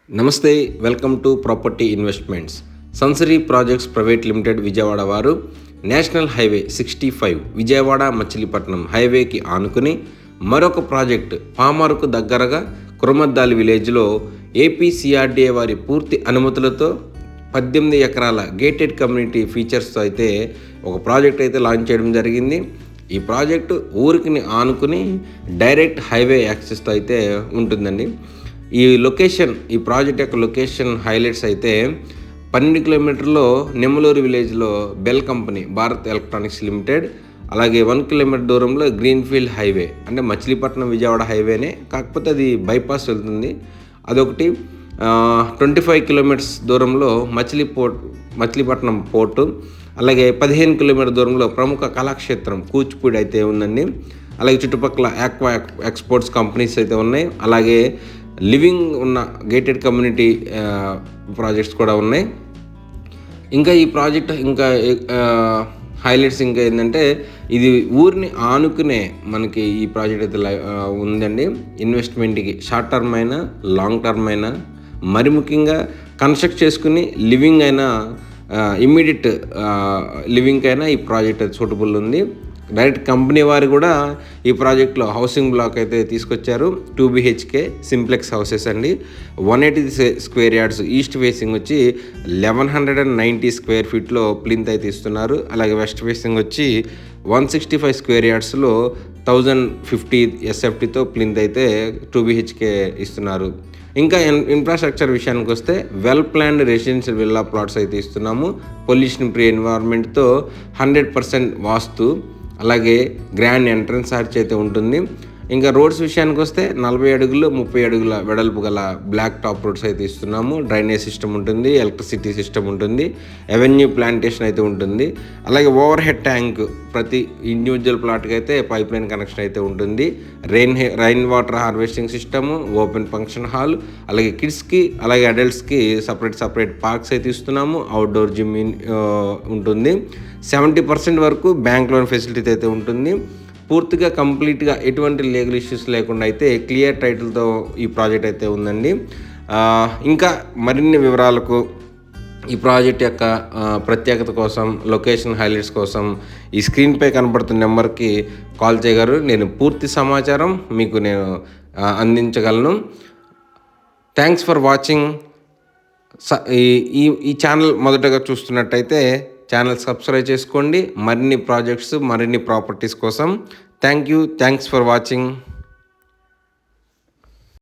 నమస్తే, welcome to property investments. Sansari projects private limited Vijayawada వారు national highway 65 Vijayawada Machilipatnam హైవేకి ఆనుకుని మరొక ప్రాజెక్ట్ పామరుకు దగ్గరగా కురమద్దాలి విలేజ్లో ఏపీసీఆర్డీఏ వారి పూర్తి అనుమతులతో 18 ఎకరాల గేటెడ్ కమ్యూనిటీ ఫీచర్స్తో అయితే ఒక ప్రాజెక్ట్ అయితే లాంచ్ చేయడం జరిగింది. ఈ ప్రాజెక్టు ఊరికి ఆనుకుని డైరెక్ట్ హైవే యాక్సెస్తో అయితే ఉంటుందండి. ఈ ప్రాజెక్ట్ యొక్క లొకేషన్ హైలైట్స్ అయితే 12 కిలోమీటర్లో నెమ్మలూరు విలేజ్లో bell company Bharat electronics limited, అలాగే 1 కిలోమీటర్ దూరంలో గ్రీన్ఫీల్డ్ హైవే, అంటే మచిలీపట్నం విజయవాడ హైవేనే, కాకపోతే అది బైపాస్ వెళ్తుంది. అదొకటి 25 కిలోమీటర్స్ దూరంలో మచిలీపట్నం పోర్టు, అలాగే 15 కిలోమీటర్ దూరంలో ప్రముఖ కళాక్షేత్రం కూచిపూడి అయితే ఉందండి. అలాగే చుట్టుపక్కల ఆక్వా ఎక్స్పోర్ట్స్ కంపెనీస్ అయితే ఉన్నాయి. అలాగే లివింగ్ ఉన్న గేటెడ్ కమ్యూనిటీ ప్రాజెక్ట్స్ కూడా ఉన్నాయి. ఇంకా ఈ ప్రాజెక్ట్ హైలైట్స్ ఇంకా ఏంటంటే, ఇది ఊరిని ఆనుకునే మనకి ఈ ప్రాజెక్ట్ అయితే ఉందండి. ఇన్వెస్ట్మెంట్కి షార్ట్ టర్మ్ అయినా లాంగ్ టర్మ్ అయినా, మరి ముఖ్యంగా కన్స్ట్రక్ట్ చేసుకుని లివింగ్ అయినా ఇమ్మీడియట్ లివింగ్ అయినా ఈ ప్రాజెక్ట్ అయితే సూటబుల్ ఉంది. డైరెక్ట్ కంపెనీ వారు కూడా ఈ ప్రాజెక్ట్లో హౌసింగ్ బ్లాక్ అయితే తీసుకొచ్చారు. 2 BHK సింప్లెక్స్ హౌసెస్ అండి. 180 స్క్వేర్ యార్డ్స్ ఈస్ట్ ఫేసింగ్ వచ్చి 1190 స్క్వేర్ ఫీట్లో ప్లింత్ అయితే ఇస్తున్నారు. అలాగే వెస్ట్ ఫేసింగ్ వచ్చి 165 స్క్వేర్ యార్డ్స్లో 1050 SFTతో ప్లింత్ అయితే 2 BHK ఇస్తున్నారు. ఇంకా ఇన్ఫ్రాస్ట్రక్చర్ విషయానికి వస్తే well planned residential villa plots అయితే ఇస్తున్నాము. పొల్యూషన్ ఫ్రీ ఎన్వైర్న్మెంట్తో 100% వాస్తు, అలాగే గ్రాండ్ ఎంట్రన్స్ ఆర్చ్ అయితే ఉంటుంది. ఇంకా రోడ్స్ విషయానికి వస్తే 40 అడుగులు 30 అడుగుల వెడల్పు గల బ్లాక్ టాప్ రోడ్స్ అయితే ఇస్తున్నాము. డ్రైనేజ్ సిస్టమ్ ఉంటుంది, ఎలక్ట్రిసిటీ సిస్టమ్ ఉంటుంది, అవెన్యూ ప్లాంటేషన్ అయితే ఉంటుంది. అలాగే ఓవర్ హెడ్ ట్యాంక్ ప్రతి ఇండివిజువల్ ప్లాట్కి అయితే పైప్ లైన్ కనెక్షన్ అయితే ఉంటుంది. Rain water harvesting system, open function hall, అలాగే కిడ్స్కి అలాగే అడల్ట్స్కి సపరేట్ పార్క్స్ అయితే ఇస్తున్నాము. అవుట్డోర్ జిమ్ ఉంటుంది. 70% వరకు బ్యాంక్ లోన్ ఫెసిలిటీ అయితే ఉంటుంది. పూర్తిగా కంప్లీట్గా ఎటువంటి లీగల్ ఇష్యూస్ లేకుండా అయితే క్లియర్ టైటిల్తో ఈ ప్రాజెక్ట్ అయితే ఉందండి. ఇంకా మరిన్ని వివరాలకు ఈ ప్రాజెక్ట్ యొక్క ప్రత్యేకత కోసం, లొకేషన్ హైలైట్స్ కోసం ఈ స్క్రీన్పై కనబడుతున్న నెంబర్కి కాల్ చేయగలరు. నేను పూర్తి సమాచారం మీకు అందించగలను. Thanks for watching. ఈ ఛానల్ మొదటగా చూస్తున్నట్టయితే ఛానల్ సబ్స్క్రైబ్ చేసుకోండి. మరిన్ని ప్రాజెక్ట్స్, మరిన్ని ప్రాపర్టీస్ కోసం. Thanks for watching.